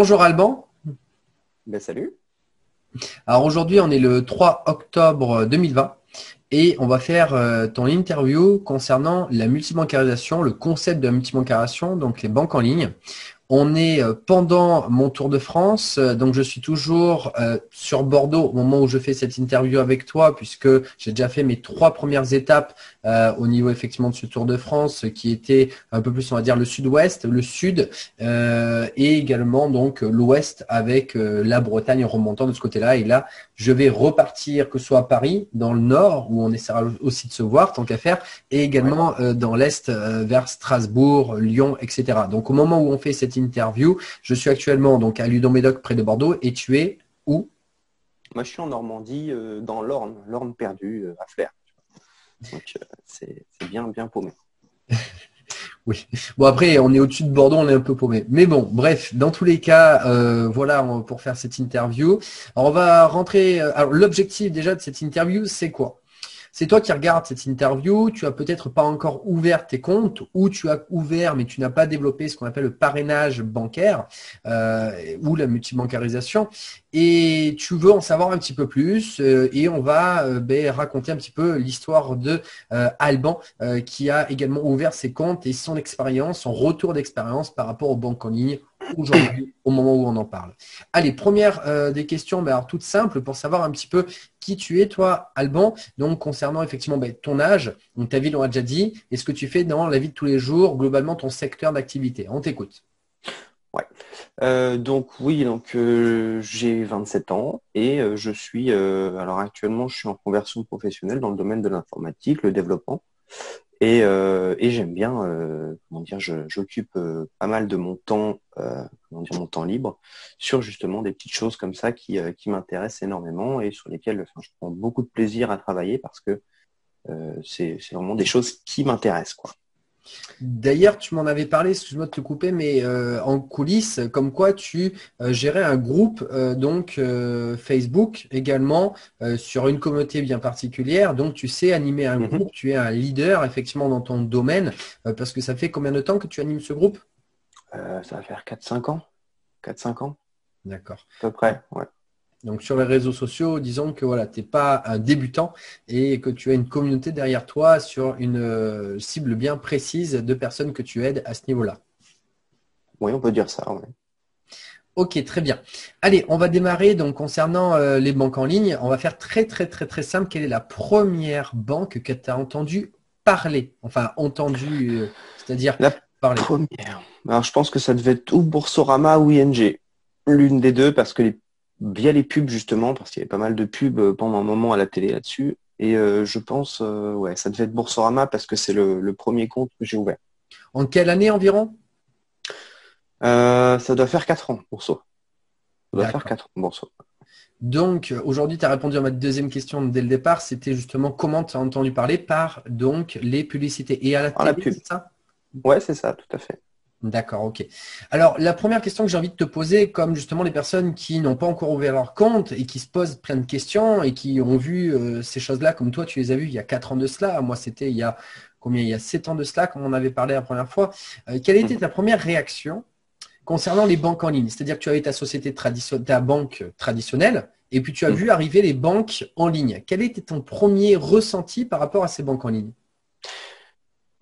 Bonjour Alban. Ben salut. Alors aujourd'hui, on est le 3 octobre 2020 et on va faire ton interview concernant la multibancarisation, le concept de la multibancarisation, donc les banques en ligne. On est pendant mon Tour de France, donc je suis toujours sur Bordeaux au moment où je fais cette interview avec toi, puisque j'ai déjà fait mes 3 premières étapes au niveau effectivement de ce Tour de France, qui était un peu plus, on va dire, le sud-ouest, le sud, et également donc l'ouest avec la Bretagne en remontant de ce côté-là. Et là, je vais repartir, que ce soit à Paris, dans le nord, où on essaiera aussi de se voir, tant qu'à faire, et Ouais. également dans l'est, vers Strasbourg, Lyon, etc. Donc au moment où on fait cette interview, je suis actuellement donc à Ludon-Médoc près de Bordeaux et tu es où? Moi, je suis en Normandie, dans l'Orne, l'Orne perdue, à Flers. Donc, c'est bien, bien paumé. Oui. Bon après, on est au-dessus de Bordeaux, on est un peu paumé. Mais bon, bref, dans tous les cas, voilà pour faire cette interview. Alors, on va rentrer. Alors l'objectif déjà de cette interview, c'est quoi? C'est toi qui regardes cette interview, tu as peut-être pas encore ouvert tes comptes ou tu as ouvert mais tu n'as pas développé ce qu'on appelle le parrainage bancaire ou la multibancarisation et tu veux en savoir un petit peu plus et on va raconter un petit peu l'histoire de Alban qui a également ouvert ses comptes et son expérience, son retour d'expérience par rapport aux banques en ligne aujourd'hui au moment où on en parle. Allez, première des questions, alors toutes simples pour savoir un petit peu qui tu es, toi, Alban. Donc, concernant effectivement ton âge, donc ta ville, on a déjà dit, et ce que tu fais dans la vie de tous les jours, globalement ton secteur d'activité. On t'écoute. Ouais. Donc oui, donc j'ai 27 ans et je suis alors actuellement je suis en conversion professionnelle dans le domaine de l'informatique, le développement et j'aime bien comment dire j'occupe pas mal de mon temps comment dire mon temps libre sur justement des petites choses comme ça qui m'intéressent énormément et sur lesquelles enfin, je prends beaucoup de plaisir à travailler parce que c'est vraiment des choses qui m'intéressent quoi. D'ailleurs, tu m'en avais parlé, excuse-moi de te couper, mais en coulisses, comme quoi tu gérais un groupe Facebook également sur une communauté bien particulière. Donc, tu sais animer un Mhm. groupe, tu es un leader effectivement dans ton domaine, parce que ça fait combien de temps que tu animes ce groupe? Ça va faire 4-5 ans. 4-5 ans, D'accord. à peu près, ouais. Donc sur les réseaux sociaux, disons que voilà, tu n'es pas un débutant et que tu as une communauté derrière toi sur une cible bien précise de personnes que tu aides à ce niveau-là. Oui, on peut dire ça, ouais. Ok, très bien. Allez, on va démarrer donc concernant les banques en ligne. On va faire très très très très simple. Quelle est la première banque que tu as entendu parler? Enfin, entendu, c'est-à-dire La parler. première. Alors, je pense que ça devait être ou Boursorama ou ING. L'une des deux, parce que via les pubs, justement, parce qu'il y avait pas mal de pubs pendant un moment à la télé là-dessus. Et je pense, ouais, ça devait être Boursorama parce que c'est le premier compte que j'ai ouvert. En quelle année environ? Ça doit faire 4 ans, Bourso. Ça doit faire D'accord. 4 ans, Bourso. Donc, aujourd'hui, tu as répondu à ma deuxième question dès le départ. C'était justement comment tu as entendu parler par donc les publicités et à la Ah, la télé, pub. c'est ça? Ouais, c'est ça, tout à fait. D'accord, ok. Alors, la première question que j'ai envie de te poser, comme justement les personnes qui n'ont pas encore ouvert leur compte et qui se posent plein de questions et qui ont vu ces choses-là, comme toi, tu les as vues il y a 4 ans de cela. Moi, c'était il y a combien? Il y a 7 ans de cela, comme on avait parlé la première fois. Quelle était Mhm. ta première réaction concernant les banques en ligne? C'est-à-dire que tu avais ta société traditionnelle, ta banque traditionnelle, et puis tu as Mhm. vu arriver les banques en ligne. Quel était ton premier ressenti par rapport à ces banques en ligne?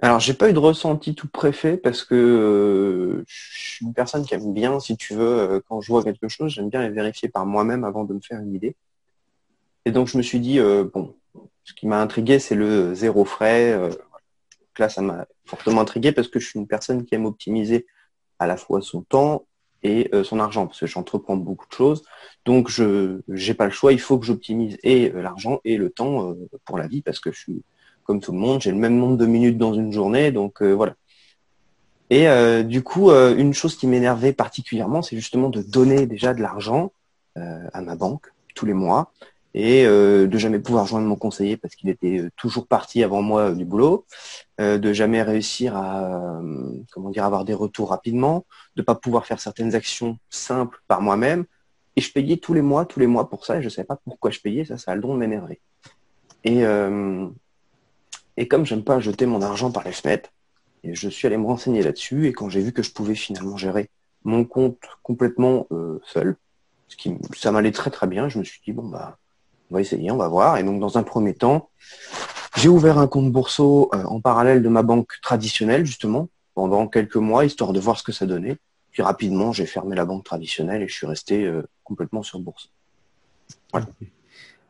Alors, j'ai pas eu de ressenti tout préfet parce que je suis une personne qui aime bien, si tu veux, quand je vois quelque chose, j'aime bien les vérifier par moi-même avant de me faire une idée. Et donc, je me suis dit, bon, ce qui m'a intrigué, c'est le zéro frais. Donc là, ça m'a fortement intrigué parce que je suis une personne qui aime optimiser à la fois son temps et son argent parce que j'entreprends beaucoup de choses. Donc, je j'ai pas le choix, il faut que j'optimise et l'argent et le temps pour la vie parce que je suis comme tout le monde, j'ai le même nombre de minutes dans une journée, donc voilà. Et du coup, une chose qui m'énervait particulièrement, c'est justement de donner déjà de l'argent à ma banque tous les mois et de jamais pouvoir joindre mon conseiller parce qu'il était toujours parti avant moi du boulot, de jamais réussir à comment dire avoir des retours rapidement, de pas pouvoir faire certaines actions simples par moi-même. Et je payais tous les mois pour ça et je savais pas pourquoi je payais, ça a le don de m'énerver. Et, euh, et comme j'aime pas jeter mon argent par les fenêtres, et je suis allé me renseigner là-dessus et quand j'ai vu que je pouvais finalement gérer mon compte complètement seul. Ça m'allait très très bien. Je me suis dit, bon, bah, on va essayer, on va voir. Et donc, dans un premier temps, j'ai ouvert un compte Bourso en parallèle de ma banque traditionnelle, justement, pendant quelques mois, histoire de voir ce que ça donnait. Puis rapidement, j'ai fermé la banque traditionnelle et je suis resté complètement sur Bourse. Voilà.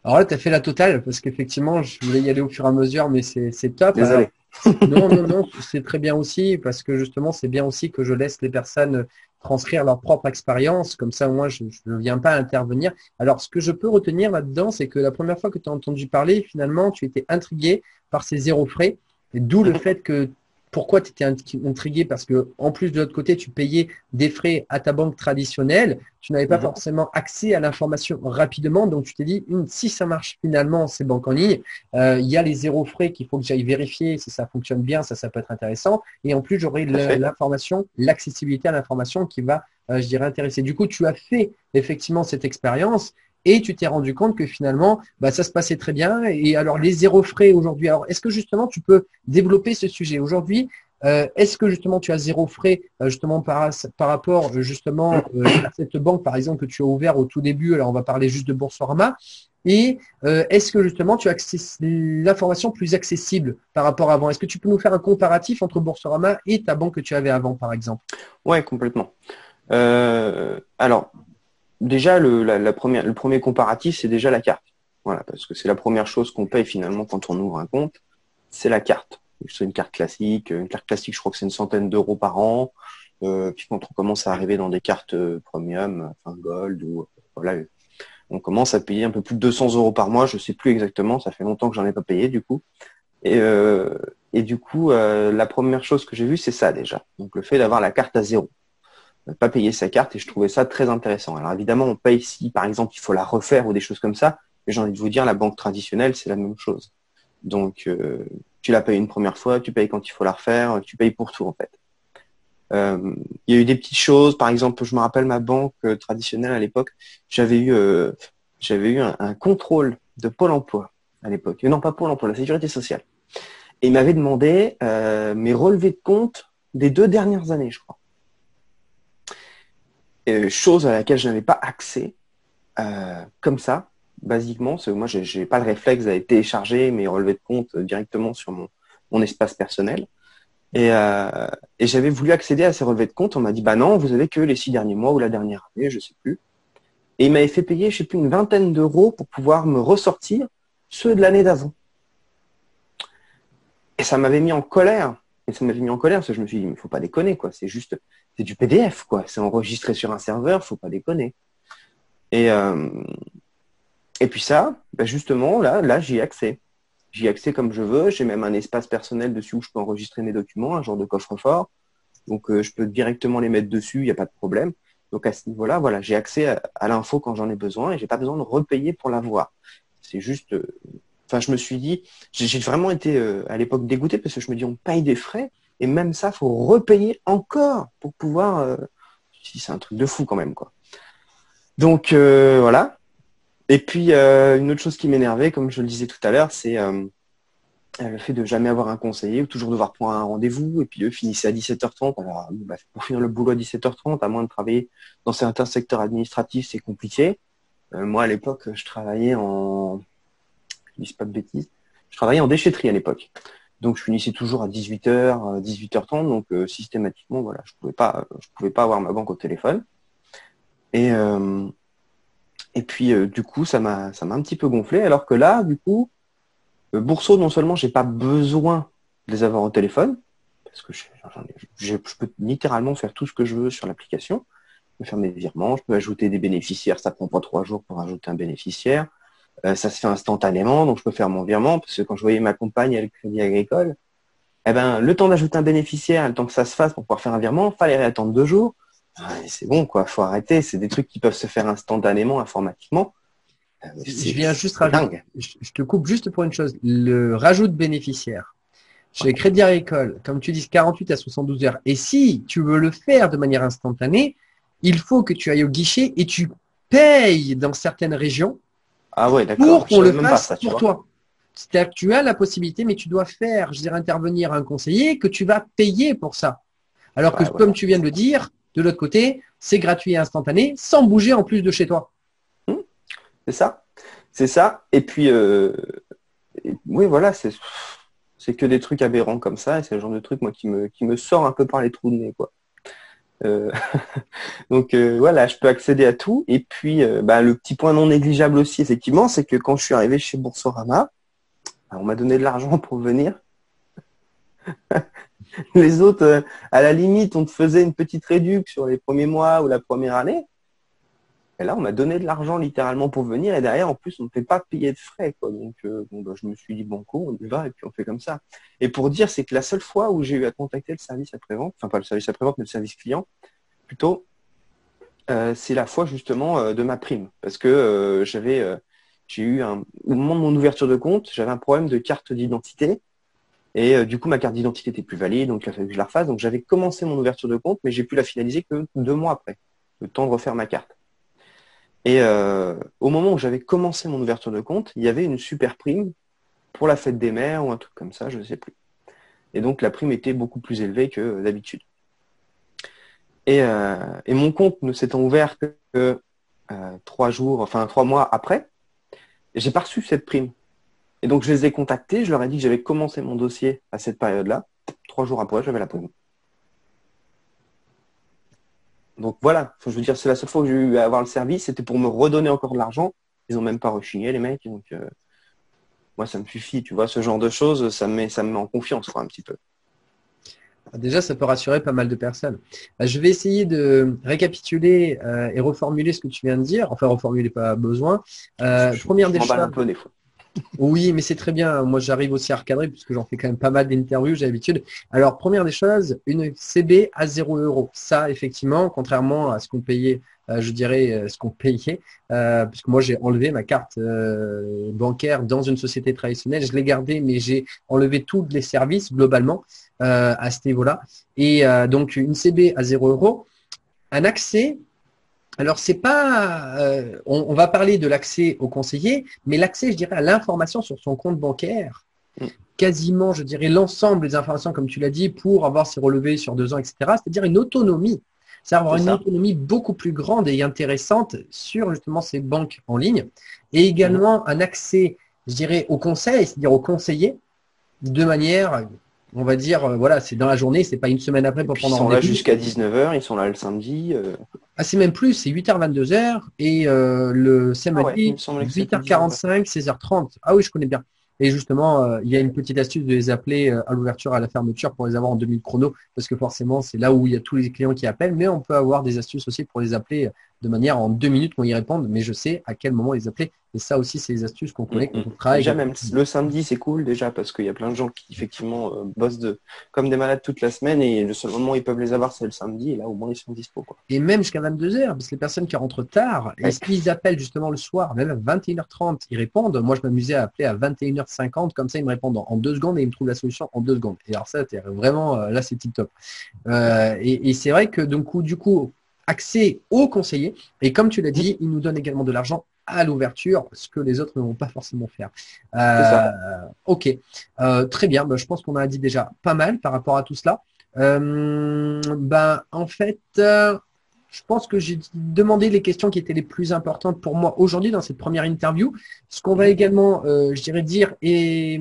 Alors là, tu as fait la totale, parce qu'effectivement, je voulais y aller au fur et à mesure, mais c'est top. Alors, Désolé. non, c'est très bien aussi, parce que justement, c'est bien aussi que je laisse les personnes transcrire leur propre expérience, comme ça, moi, je ne viens pas intervenir. Alors, ce que je peux retenir là-dedans, c'est que la première fois que tu as entendu parler, finalement, tu étais intrigué par ces zéro frais, et d'où le fait que pourquoi tu étais intrigué, parce que en plus de l'autre côté, tu payais des frais à ta banque traditionnelle, tu n'avais pas forcément accès à l'information rapidement, donc tu t'es dit, si ça marche finalement, ces banques en ligne, il y a les zéro frais qu'il faut que j'aille vérifier si ça fonctionne bien, ça peut être intéressant. Et en plus, j'aurai l'information, l'accessibilité à l'information qui va, je dirais, intéresser. Du coup, tu as fait effectivement cette expérience et tu t'es rendu compte que finalement, bah, ça se passait très bien. Et alors, les zéro frais aujourd'hui, alors est-ce que justement tu peux développer ce sujet aujourd'hui? Est-ce que justement tu as zéro frais justement par rapport justement à cette banque par exemple que tu as ouvert au tout début? Alors on va parler juste de Boursorama. Et est-ce que justement tu as l'information plus accessible par rapport à avant? Est-ce que tu peux nous faire un comparatif entre Boursorama et ta banque que tu avais avant par exemple? Ouais, complètement. Alors, déjà, le premier comparatif, c'est déjà la carte. Voilà, parce que c'est la première chose qu'on paye finalement quand on ouvre un compte, c'est la carte. C'est une carte classique. Une carte classique, je crois que c'est une centaine d'euros par an. Puis quand on commence à arriver dans des cartes premium, enfin gold, ou voilà, on commence à payer un peu plus de 200 euros par mois. Je sais plus exactement. Ça fait longtemps que j'en ai pas payé du coup. Et du coup, la première chose que j'ai vue, c'est ça déjà. Donc le fait d'avoir la carte à zéro. Pas payer sa carte, et je trouvais ça très intéressant. Alors évidemment, on paye si, par exemple, il faut la refaire ou des choses comme ça, mais j'ai envie de vous dire, la banque traditionnelle, c'est la même chose. Donc, tu la payes une première fois, tu payes quand il faut la refaire, tu payes pour tout, en fait. Il y a eu des petites choses, par exemple, je me rappelle ma banque traditionnelle à l'époque, j'avais eu un contrôle de Pôle emploi à l'époque. Non, pas Pôle emploi, la sécurité sociale. Et il m'avait demandé mes relevés de compte des 2 dernières années, je crois. Chose à laquelle je n'avais pas accès comme ça, basiquement, parce que moi, j'ai pas le réflexe d'aller télécharger mes relevés de compte directement sur mon espace personnel. Et j'avais voulu accéder à ces relevés de compte. On m'a dit, bah non, vous avez que les 6 derniers mois ou la dernière année, je sais plus. Et il m'avait fait payer, je sais plus, une vingtaine d'euros pour pouvoir me ressortir ceux de l'année d'avant. Et ça m'avait mis en colère. Et ça m'avait mis en colère parce que je me suis dit, mais faut pas déconner, quoi. C'est du PDF, quoi. C'est enregistré sur un serveur, faut pas déconner. Et puis ça, bah justement, là, j'y ai accès. J'y ai accès comme je veux. J'ai même un espace personnel dessus où je peux enregistrer mes documents, un genre de coffre-fort. Donc, je peux directement les mettre dessus, il n'y a pas de problème. Donc, à ce niveau-là, voilà, j'ai accès à l'info quand j'en ai besoin et j'ai pas besoin de repayer pour l'avoir. C'est juste, enfin, je me suis dit, j'ai vraiment été à l'époque dégoûté parce que je me dis, on paye des frais et même ça, faut repayer encore pour pouvoir. Si c'est un truc de fou quand même, quoi. Donc, voilà. Et puis, une autre chose qui m'énervait, comme je le disais tout à l'heure, c'est le fait de jamais avoir un conseiller ou toujours devoir prendre un rendez-vous. Et puis, eux finissaient à 17h30. Alors, bah, pour finir le boulot à 17h30, à moins de travailler dans certains secteurs administratifs, c'est compliqué. Moi, à l'époque, je travaillais je dis pas de bêtises, je travaillais en déchetterie à l'époque. Donc, je finissais toujours à 18h, 18h30. Donc, systématiquement, voilà, je pouvais pas avoir ma banque au téléphone. Et puis, du coup, ça m'a un petit peu gonflé. Alors que là, du coup, Bourseau, non seulement j'ai pas besoin de les avoir au téléphone, parce que je peux littéralement faire tout ce que je veux sur l'application. Je peux faire mes virements, je peux ajouter des bénéficiaires, ça prend pas 3 jours pour ajouter un bénéficiaire. Ça se fait instantanément, donc je peux faire mon virement, parce que quand je voyais ma compagne avec le Crédit Agricole, eh ben, le temps d'ajouter un bénéficiaire, le temps que ça se fasse pour pouvoir faire un virement, fallait attendre 2 jours. C'est bon, quoi, faut arrêter. C'est des trucs qui peuvent se faire instantanément, informatiquement. Je viens juste C'est rajouter, dingue. je te coupe juste pour une chose, le rajout de bénéficiaires. Chez Crédit Agricole, comme tu dis, 48 à 72 heures. Et si tu veux le faire de manière instantanée, il faut que tu ailles au guichet et tu payes dans certaines régions Ah ouais, d'accord. pour Je qu'on savais le même pas fasse ça, tu pour vois. toi. C'est-à-dire que tu as la possibilité, mais tu dois faire, je dirais, intervenir un conseiller que tu vas payer pour ça. Alors que, Ouais, comme voilà. tu viens de le dire, De l'autre côté, c'est gratuit et instantané, sans bouger en plus de chez toi. C'est ça. C'est ça. Et puis, oui, voilà, c'est que des trucs aberrants comme ça. Et c'est le genre de truc, moi, qui me sort un peu par les trous de nez, quoi. Euh, donc voilà, je peux accéder à tout. Et puis le petit point non négligeable aussi, effectivement, c'est que quand je suis arrivé chez Boursorama, on m'a donné de l'argent pour venir. Les autres, à la limite, on te faisait une petite réduction sur les premiers mois ou la première année. Et là, on m'a donné de l'argent littéralement pour venir. Et derrière, en plus, on ne me fait pas payer de frais, quoi. Donc je me suis dit, banco, on y va et puis on fait comme ça. Et pour dire, c'est que la seule fois où j'ai eu à contacter le service après-vente, enfin pas le service après-vente, mais le service client, plutôt, c'est la fois justement de ma prime. Parce que j'ai eu au moment de mon ouverture de compte, j'avais un problème de carte d'identité. Et du coup, ma carte d'identité était plus valide, donc il a fallu que je la refasse. Donc j'avais commencé mon ouverture de compte, mais j'ai pu la finaliser que 2 mois après, le temps de refaire ma carte. Et au moment où j'avais commencé mon ouverture de compte, il y avait une super prime pour la fête des mères ou un truc comme ça, je ne sais plus. Et donc la prime était beaucoup plus élevée que d'habitude. Et mon compte ne s'étant ouvert que 3 mois après, j'ai pas reçu cette prime. Et donc je les ai contactés, je leur ai dit que j'avais commencé mon dossier à cette période-là. 3 jours après, j'avais la prime. Donc voilà, je veux dire, c'est la seule fois que j'ai eu à avoir le service, c'était pour me redonner encore de l'argent. Ils n'ont même pas rechigné, les mecs. Donc moi, ça me suffit, tu vois, ce genre de choses, ça me met en confiance, quoi, un petit peu. Déjà, ça peut rassurer pas mal de personnes. Je vais essayer de récapituler et reformuler ce que tu viens de dire. Enfin, reformuler, pas besoin. Première Je des m'emballe choses. un peu des fois. Oui, mais c'est très bien. Moi, j'arrive aussi à recadrer puisque j'en fais quand même pas mal d'interviews, j'ai l'habitude. Alors, première des choses, une CB à 0 €. Ça, effectivement, contrairement à ce qu'on payait, je dirais ce qu'on payait, puisque moi, j'ai enlevé ma carte bancaire dans une société traditionnelle. Je l'ai gardée, mais j'ai enlevé tous les services globalement à ce niveau-là. Et donc, une CB à 0 €, un accès. Alors, c'est pas, on va parler de l'accès au conseiller, mais l'accès, je dirais, à l'information sur son compte bancaire, Mm. quasiment, je dirais, l'ensemble des informations, comme tu l'as dit, pour avoir ses relevés sur 2 ans, etc. C'est-à-dire une autonomie. C'est avoir C'est une ça. autonomie beaucoup plus grande et intéressante sur justement ces banques en ligne. Et également un accès, je dirais, au conseil, c'est-à-dire au conseiller, de manière, on va dire, voilà, c'est dans la journée, c'est pas une semaine après Et pour puis ils prendre sont là rendez-vous. jusqu'à 19h, ils sont là le samedi. Ah, c'est même plus, c'est 8h, 22h et le Ah ouais, il samedi, me semblait que c'était 19h. 8h45, 16h30. Ah oui, je connais bien. Et justement, il y a une petite astuce de les appeler à l'ouverture, à la fermeture pour les avoir en 2 minutes chrono, parce que forcément, c'est là où il y a tous les clients qui appellent, mais on peut avoir des astuces aussi pour les appeler de manière en 2 minutes quand ils répondent, mais je sais à quel moment les appeler. Et ça aussi, c'est des astuces qu'on connaît quand on travaille Déjà, avec même le samedi, c'est cool déjà parce qu'il y a plein de gens qui effectivement bossent comme des malades toute la semaine et le seul moment où ils peuvent les avoir, c'est le samedi et là au moins ils sont dispo, quoi. et même jusqu'à 22h, parce que les personnes qui rentrent tard, et Ouais. s'ils appellent justement le soir, même à 21h30, ils répondent. Moi, je m'amusais à appeler à 21h50, comme ça, ils me répondent en 2 secondes et ils me trouvent la solution en 2 secondes. Et alors ça, vraiment, là, c'est tip top. Et c'est vrai que du coup, accès aux conseillers, et comme tu l'as dit, ils nous donnent également de l'argent à l'ouverture, ce que les autres ne vont pas forcément faire. C'est ça. Ok, très bien. Ben, je pense qu'on a dit déjà pas mal par rapport à tout cela. En fait, je pense que j'ai demandé les questions qui étaient les plus importantes pour moi aujourd'hui dans cette première interview. Ce qu'on va également, je dirais, dire et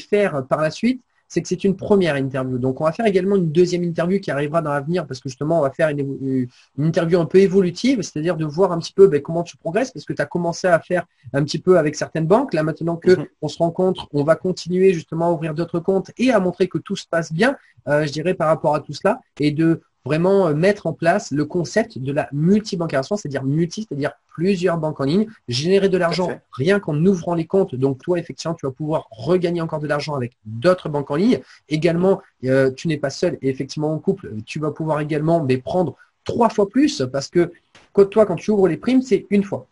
faire par la suite, c'est que c'est une première interview. Donc, on va faire également une deuxième interview qui arrivera dans l'avenir parce que justement, on va faire une interview un peu évolutive, c'est-à-dire de voir un petit peu comment tu progresses parce que tu as commencé à faire un petit peu avec certaines banques. Là, maintenant que on se rencontre, on va continuer justement à ouvrir d'autres comptes et à montrer que tout se passe bien, je dirais, par rapport à tout cela et de vraiment mettre en place le concept de la multibancarisation, c'est-à-dire plusieurs banques en ligne, générer de Tout à l'argent fait. rien qu'en ouvrant les comptes. Donc, toi, effectivement, tu vas pouvoir regagner encore de l'argent avec d'autres banques en ligne. Également, tu n'es pas seul et effectivement en couple, tu vas pouvoir également prendre 3 fois plus parce que toi, quand tu ouvres les primes, c'est une fois.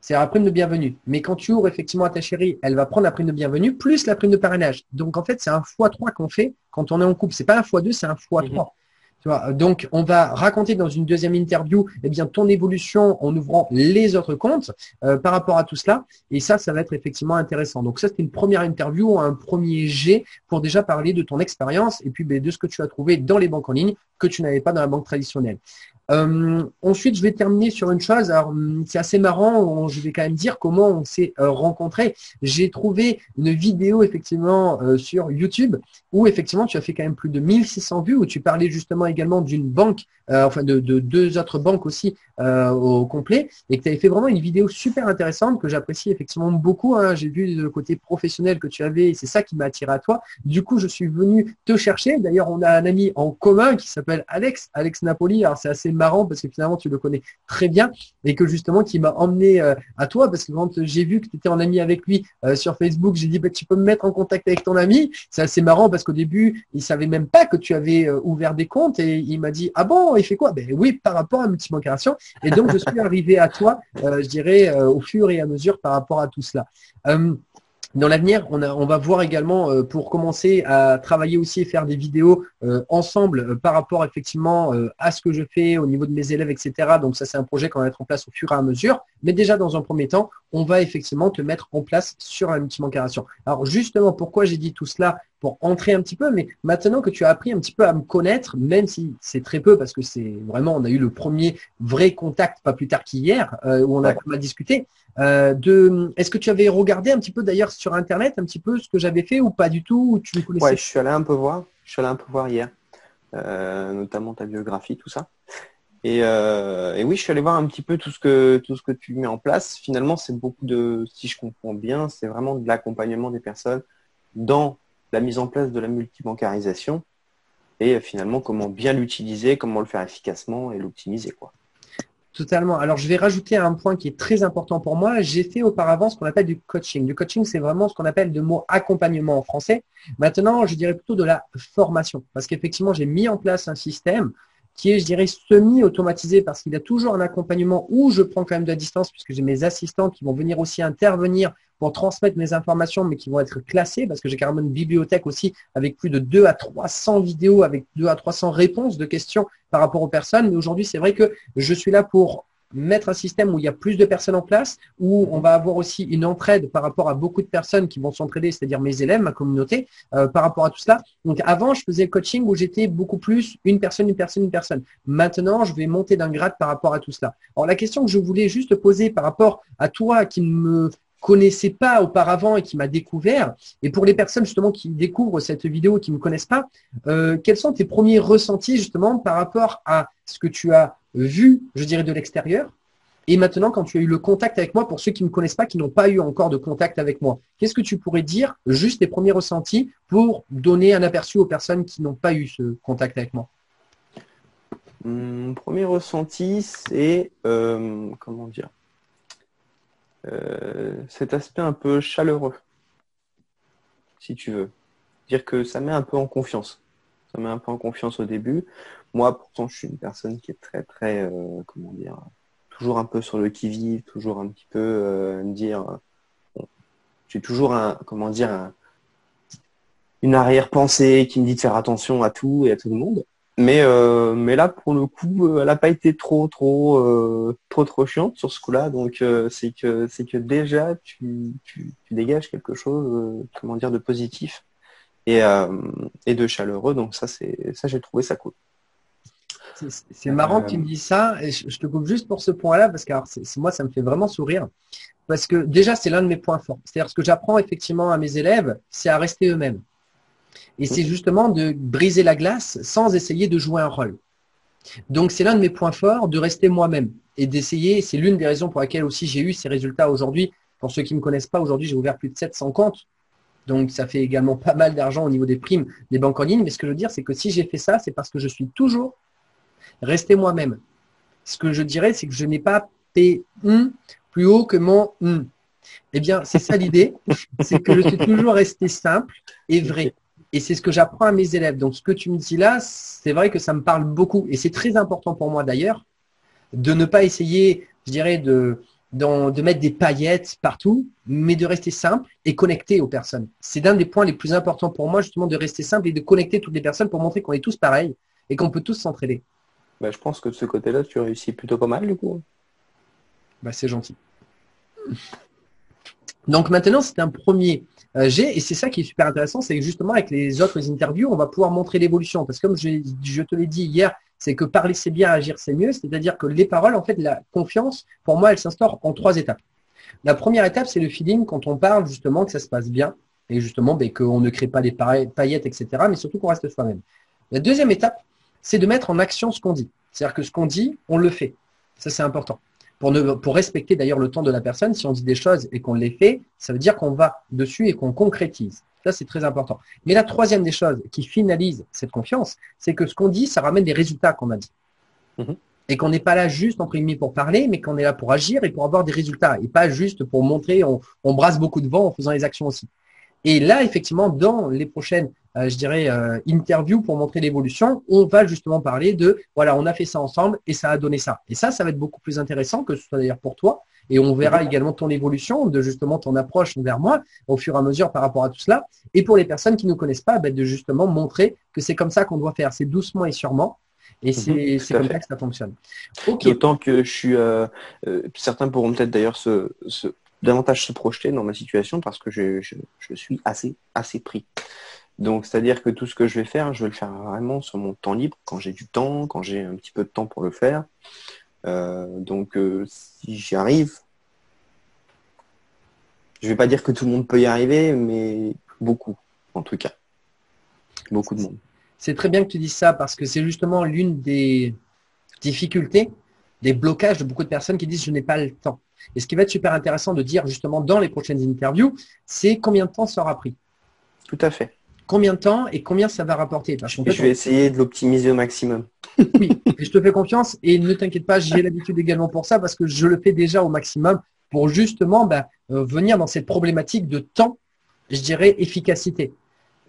C'est la prime de bienvenue. Mais quand tu ouvres effectivement à ta chérie, elle va prendre la prime de bienvenue plus la prime de parrainage. Donc, en fait, c'est un x3 qu'on fait quand on est en couple. C'est pas un x2, c'est un x3. Tu vois, donc, on va raconter dans une deuxième interview ton évolution en ouvrant les autres comptes par rapport à tout cela. Et ça va être effectivement intéressant. Donc, ça, c'était une première interview, un premier jet pour déjà parler de ton expérience et puis de ce que tu as trouvé dans les banques en ligne que tu n'avais pas dans la banque traditionnelle. Ensuite, je vais terminer sur une chose. Alors, c'est assez marrant. Je vais quand même dire comment on s'est rencontrés. J'ai trouvé une vidéo effectivement sur YouTube où effectivement tu as fait quand même plus de 1600 vues, où tu parlais justement également d'une banque, enfin de deux autres banques aussi au complet, et que tu avais fait vraiment une vidéo super intéressante que j'apprécie effectivement beaucoup. Hein. J'ai vu le côté professionnel que tu avais et c'est ça qui m'a attiré à toi. Du coup, je suis venu te chercher. D'ailleurs, on a un ami en commun qui s'appelle Alex Napoli. Alors, c'est assez marrant parce que finalement, tu le connais très bien et que justement, qui m'a emmené à toi parce que quand j'ai vu que tu étais en ami avec lui sur Facebook, j'ai dit, bah, tu peux me mettre en contact avec ton ami. C'est assez marrant parce qu'au début, il savait même pas que tu avais ouvert des comptes et il m'a dit, ah bon, il fait quoi? Ben oui, par rapport à Multibancaration. Et donc, je suis arrivé à toi, je dirais, au fur et à mesure par rapport à tout cela. Dans l'avenir, on va voir également pour commencer à travailler aussi et faire des vidéos ensemble par rapport effectivement à ce que je fais au niveau de mes élèves, etc. Donc ça, c'est un projet qu'on va mettre en place au fur et à mesure. Mais déjà, dans un premier temps, on va effectivement te mettre en place sur la multibancaration. Alors justement, pourquoi j'ai dit tout cela? Pour entrer un petit peu, mais maintenant que tu as appris un petit peu à me connaître, même si c'est très peu, parce que c'est vraiment, on a eu le premier vrai contact pas plus tard qu'hier, où on a pas mal discuté. Est-ce que tu avais regardé un petit peu d'ailleurs sur Internet, un petit peu ce que j'avais fait ou pas du tout, ou tu me connaissais? Ouais, je suis allé un peu voir. Je suis allé un peu voir hier, notamment ta biographie, tout ça. Et oui, je suis allé voir un petit peu tout ce que tu mets en place. Finalement, c'est beaucoup si je comprends bien, c'est vraiment de l'accompagnement des personnes dans la mise en place de la multibancarisation et finalement comment bien l'utiliser, comment le faire efficacement et l'optimiser, quoi. Totalement. Alors, je vais rajouter un point qui est très important pour moi. J'ai fait auparavant ce qu'on appelle du coaching. Du coaching, c'est vraiment ce qu'on appelle de mot accompagnement en français. Maintenant, je dirais plutôt de la formation. Parce qu'effectivement, j'ai mis en place un système qui est, je dirais, semi-automatisé parce qu'il y a toujours un accompagnement où je prends quand même de la distance puisque j'ai mes assistants qui vont venir aussi intervenir pour transmettre mes informations, mais qui vont être classées parce que j'ai carrément une bibliothèque aussi avec plus de 2 à 300 vidéos, avec 2 à 300 réponses de questions par rapport aux personnes. Mais aujourd'hui, c'est vrai que je suis là pour mettre un système où il y a plus de personnes en place, où on va avoir aussi une entraide par rapport à beaucoup de personnes qui vont s'entraider, c'est-à-dire mes élèves, ma communauté, par rapport à tout cela. Donc avant, je faisais le coaching où j'étais beaucoup plus une personne, une personne, une personne. Maintenant, je vais monter d'un grade par rapport à tout cela. Alors la question que je voulais juste poser par rapport à toi qui ne me connaissais pas auparavant et qui m'a découvert, et pour les personnes justement qui découvrent cette vidéo et qui ne me connaissent pas, quels sont tes premiers ressentis justement par rapport à ce que tu as vu, je dirais, de l'extérieur, et maintenant quand tu as eu le contact avec moi, pour ceux qui ne me connaissent pas, qui n'ont pas eu encore de contact avec moi, qu'est-ce que tu pourrais dire, juste tes premiers ressentis, pour donner un aperçu aux personnes qui n'ont pas eu ce contact avec moi? Mon premier ressenti, c'est comment dire, cet aspect un peu chaleureux, si tu veux. Dire que ça met un peu en confiance. Ça met un peu en confiance au début. Moi, pourtant, je suis une personne qui est très, très, comment dire, toujours un peu sur le qui-vive, toujours un petit peu me dire, bon, j'ai toujours comment dire, une arrière-pensée qui me dit de faire attention à tout et à tout le monde. Mais là, pour le coup, elle n'a pas été trop chiante sur ce coup-là. Donc, c'est que déjà, tu dégages quelque chose, comment dire, de positif et de chaleureux. Donc ça, j'ai trouvé ça cool. C'est marrant que tu me dises ça, et je te coupe juste pour ce point-là, parce que alors, moi, ça me fait vraiment sourire, parce que déjà, c'est l'un de mes points forts. C'est-à-dire ce que j'apprends effectivement à mes élèves, c'est à rester eux-mêmes. Et c'est justement de briser la glace sans essayer de jouer un rôle. Donc, c'est l'un de mes points forts de rester moi-même et d'essayer. C'est l'une des raisons pour laquelle aussi j'ai eu ces résultats aujourd'hui. Pour ceux qui ne me connaissent pas, aujourd'hui, j'ai ouvert plus de 700 comptes. Donc, ça fait également pas mal d'argent au niveau des primes des banques en ligne. Mais ce que je veux dire, c'est que si j'ai fait ça, c'est parce que je suis toujours resté moi-même. Ce que je dirais, c'est que je n'ai pas P plus haut que mon Eh bien, c'est ça l'idée. C'est que je suis toujours resté simple et vrai. Et c'est ce que j'apprends à mes élèves. Donc, ce que tu me dis là, c'est vrai que ça me parle beaucoup. Et c'est très important pour moi d'ailleurs de ne pas essayer, je dirais, de mettre des paillettes partout, mais de rester simple et connecté aux personnes. C'est l'un des points les plus importants pour moi, justement, de rester simple et de connecter toutes les personnes pour montrer qu'on est tous pareils et qu'on peut tous s'entraider. Bah, je pense que de ce côté-là, tu réussis plutôt pas mal, du coup. Bah, c'est gentil. Donc maintenant, c'est un premier jet et c'est ça qui est super intéressant, c'est que justement avec les autres interviews, on va pouvoir montrer l'évolution. Parce que comme je te l'ai dit hier, c'est que parler c'est bien, agir c'est mieux. C'est-à-dire que les paroles, en fait, la confiance, pour moi, elle s'instaure en 3 étapes. La première étape, c'est le feeling quand on parle justement que ça se passe bien et justement qu'on ne crée pas des paillettes, etc. Mais surtout qu'on reste soi-même. La deuxième étape, c'est de mettre en action ce qu'on dit. C'est-à-dire que ce qu'on dit, on le fait. Ça, c'est important. Pour respecter d'ailleurs le temps de la personne, si on dit des choses et qu'on les fait, ça veut dire qu'on va dessus et qu'on concrétise. Ça, c'est très important. Mais la troisième des choses qui finalise cette confiance, c'est que ce qu'on dit, ça ramène des résultats qu'on a dit. Et qu'on n'est pas là juste, entre guillemets, pour parler, mais qu'on est là pour agir et pour avoir des résultats. Et pas juste pour montrer, on brasse beaucoup de vent en faisant les actions aussi. Et là, effectivement, dans les prochaines, interviews pour montrer l'évolution, on va justement parler de, voilà, on a fait ça ensemble et ça a donné ça. Et ça va être beaucoup plus intéressant que ce soit d'ailleurs pour toi. Et on verra également ton évolution, de justement ton approche vers moi au fur et à mesure par rapport à tout cela. Et pour les personnes qui ne nous connaissent pas, de justement montrer que c'est comme ça qu'on doit faire. C'est doucement et sûrement. Et c'est comme ça que ça fonctionne. Okay. D'autant que je suis, certains pourront peut-être d'ailleurs davantage se projeter dans ma situation parce que je suis assez pris. Donc, c'est-à-dire que tout ce que je vais le faire vraiment sur mon temps libre, quand j'ai du temps, quand j'ai un petit peu de temps pour le faire. Donc, si j'y arrive, je vais pas dire que tout le monde peut y arriver, mais beaucoup, en tout cas. Beaucoup de monde. C'est très bien que tu dises ça parce que c'est justement l'une des difficultés, des blocages de beaucoup de personnes qui disent « je n'ai pas le temps ». Et ce qui va être super intéressant de dire justement dans les prochaines interviews, c'est combien de temps ça aura pris. Tout à fait. Combien de temps et combien ça va rapporter. Parce je vais essayer de l'optimiser au maximum. Oui, et je te fais confiance et ne t'inquiète pas, j'ai l'habitude également pour ça parce que je le fais déjà au maximum pour justement venir dans cette problématique de temps, je dirais efficacité.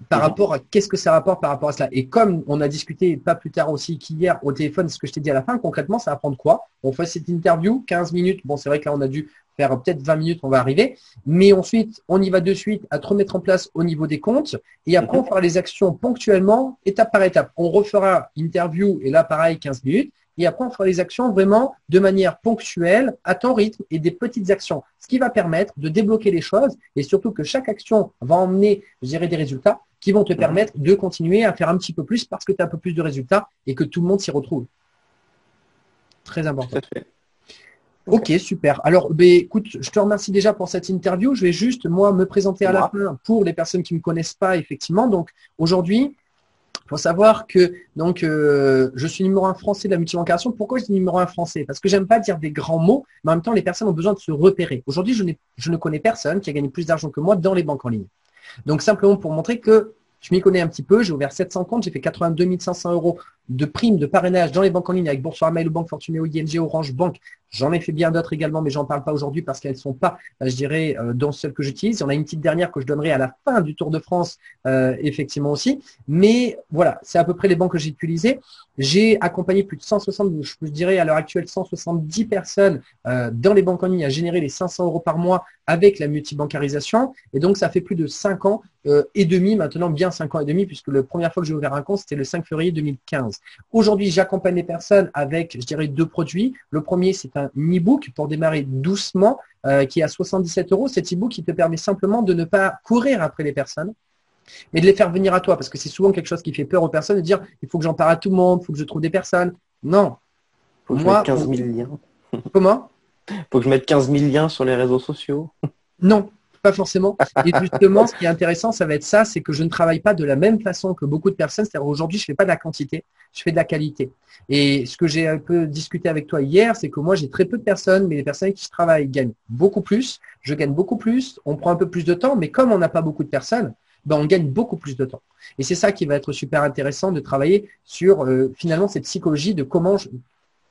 Par rapport à qu'est-ce que ça rapporte par rapport à cela. Et comme on a discuté pas plus tard aussi qu'hier au téléphone, ce que je t'ai dit à la fin, concrètement, ça va prendre quoi? On fait cette interview, 15 minutes. Bon, c'est vrai que là, on a dû faire peut-être 20 minutes, on va arriver. Mais ensuite, on y va de suite à te remettre en place au niveau des comptes. Et après, on fera les actions ponctuellement, étape par étape. On refera interview et là, pareil, 15 minutes. Et après, on fera les actions vraiment de manière ponctuelle, à ton rythme et des petites actions. Ce qui va permettre de débloquer les choses et surtout que chaque action va emmener, je dirais, des résultats qui vont te permettre de continuer à faire un petit peu plus parce que tu as un peu plus de résultats et que tout le monde s'y retrouve. Très important. Ok, super. Alors, écoute, je te remercie déjà pour cette interview. Je vais juste, moi, me présenter à la fin pour les personnes qui ne me connaissent pas, effectivement. Donc, aujourd'hui, il faut savoir que je suis numéro 1 français de la multibancarisation. Pourquoi je dis numéro 1 français? Parce que j'aime pas dire des grands mots, mais en même temps, les personnes ont besoin de se repérer. Aujourd'hui, je ne connais personne qui a gagné plus d'argent que moi dans les banques en ligne. Donc, simplement pour montrer que je m'y connais un petit peu, j'ai ouvert 700 comptes, j'ai fait 82 500 € de primes de parrainage dans les banques en ligne avec Boursorama, Mail, Banque Fortunéo, ING, Orange, Banque. J'en ai fait bien d'autres également, mais j'en parle pas aujourd'hui parce qu'elles sont pas, je dirais, dans celles que j'utilise. Il y en a une petite dernière que je donnerai à la fin du Tour de France, effectivement aussi. Mais voilà, c'est à peu près les banques que j'ai utilisées. J'ai accompagné plus de 160, je dirais à l'heure actuelle 170 personnes dans les banques en ligne à générer les 500 € par mois avec la multibancarisation. Et donc, ça fait plus de 5 ans et demi, maintenant bien 5 ans et demi, puisque la première fois que j'ai ouvert un compte, c'était le 5 février 2015. Aujourd'hui, j'accompagne les personnes avec, je dirais, 2 produits. Le premier, c'est un e-book pour démarrer doucement qui est à 77 €. Cet e-book qui te permet simplement de ne pas courir après les personnes, mais de les faire venir à toi, parce que c'est souvent quelque chose qui fait peur aux personnes de dire il faut que j'en parle à tout le monde, il faut que je trouve des personnes. Non. Faut que je mette 15 000 liens. Comment? Faut que je mette 15 000 liens sur les réseaux sociaux. Non, pas forcément. Et justement, ce qui est intéressant, ça va être ça, c'est que je ne travaille pas de la même façon que beaucoup de personnes. C'est-à-dire aujourd'hui, je fais pas de la quantité, je fais de la qualité. Et ce que j'ai un peu discuté avec toi hier, c'est que moi, j'ai très peu de personnes, mais les personnes avec qui je travaille gagnent beaucoup plus. Je gagne beaucoup plus. On prend un peu plus de temps, mais comme on n'a pas beaucoup de personnes, on gagne beaucoup plus de temps. Et c'est ça qui va être super intéressant de travailler sur finalement cette psychologie de comment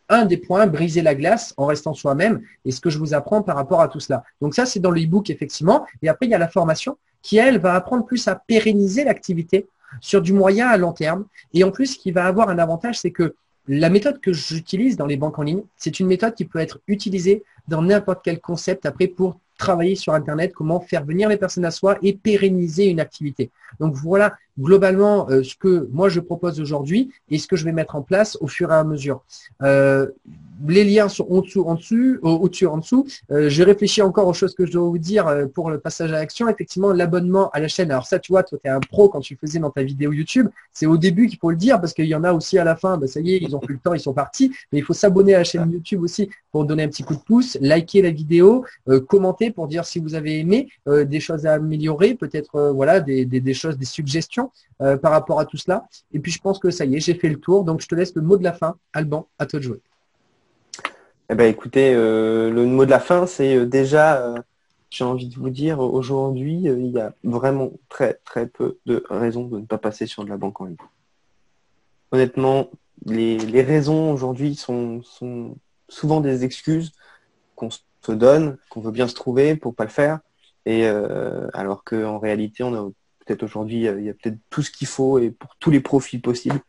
un des points, briser la glace en restant soi-même et ce que je vous apprends par rapport à tout cela. Donc ça, c'est dans le e-book, effectivement. Et après, il y a la formation qui, elle, va apprendre plus à pérenniser l'activité sur du moyen à long terme. Et en plus, ce qui va avoir un avantage, c'est que la méthode que j'utilise dans les banques en ligne, c'est une méthode qui peut être utilisée dans n'importe quel concept après pour travailler sur Internet, comment faire venir les personnes à soi et pérenniser une activité. Donc voilà globalement ce que moi je propose aujourd'hui et ce que je vais mettre en place au fur et à mesure. Les liens sont au-dessus, en dessous. Je réfléchis encore aux choses que je dois vous dire pour le passage à l'action. Effectivement, l'abonnement à la chaîne. Alors ça, tu vois, toi, tu es un pro quand tu faisais dans ta vidéo YouTube. C'est au début qu'il faut le dire parce qu'il y en a aussi à la fin. Ça y est, ils ont plus le temps, ils sont partis. Mais il faut s'abonner à la chaîne YouTube aussi pour donner un petit coup de pouce, liker la vidéo, commenter pour dire si vous avez aimé, des choses à améliorer, peut-être voilà des choses, des suggestions par rapport à tout cela. Et puis je pense que ça y est, j'ai fait le tour. Donc je te laisse le mot de la fin. Alban, à toi de jouer. Eh ben, écoutez, le mot de la fin, c'est déjà, j'ai envie de vous dire, aujourd'hui, il y a vraiment très très peu de raisons de ne pas passer sur de la banque en ligne. Honnêtement, les raisons aujourd'hui sont souvent des excuses qu'on se donne, qu'on veut bien se trouver pour pas le faire, et alors qu'en réalité, on a peut-être aujourd'hui, il y a peut-être tout ce qu'il faut et pour tous les profils possibles.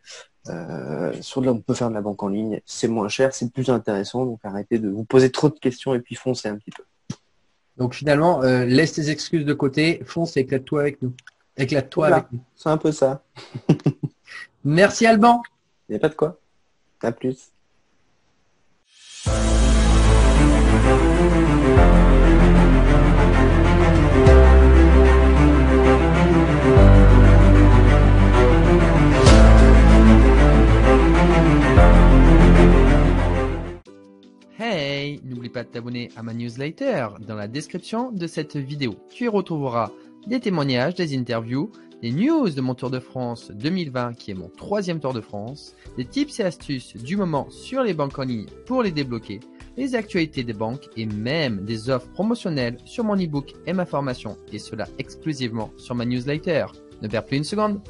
On peut faire de la banque en ligne, c'est moins cher, c'est plus intéressant, donc arrêtez de vous poser trop de questions et puis foncez un petit peu. Donc finalement, laisse tes excuses de côté, fonce et éclate-toi avec nous. Éclate-toi Voilà, avec nous. c'est un peu ça. Merci Alban. Il n'y a pas de quoi. À plus. Hey, n'oublie pas de t'abonner à ma newsletter dans la description de cette vidéo. Tu y retrouveras des témoignages, des interviews, des news de mon Tour de France 2020 qui est mon 3e Tour de France, des tips et astuces du moment sur les banques en ligne pour les débloquer, les actualités des banques et même des offres promotionnelles sur mon e-book et ma formation et cela exclusivement sur ma newsletter. Ne perds plus une seconde.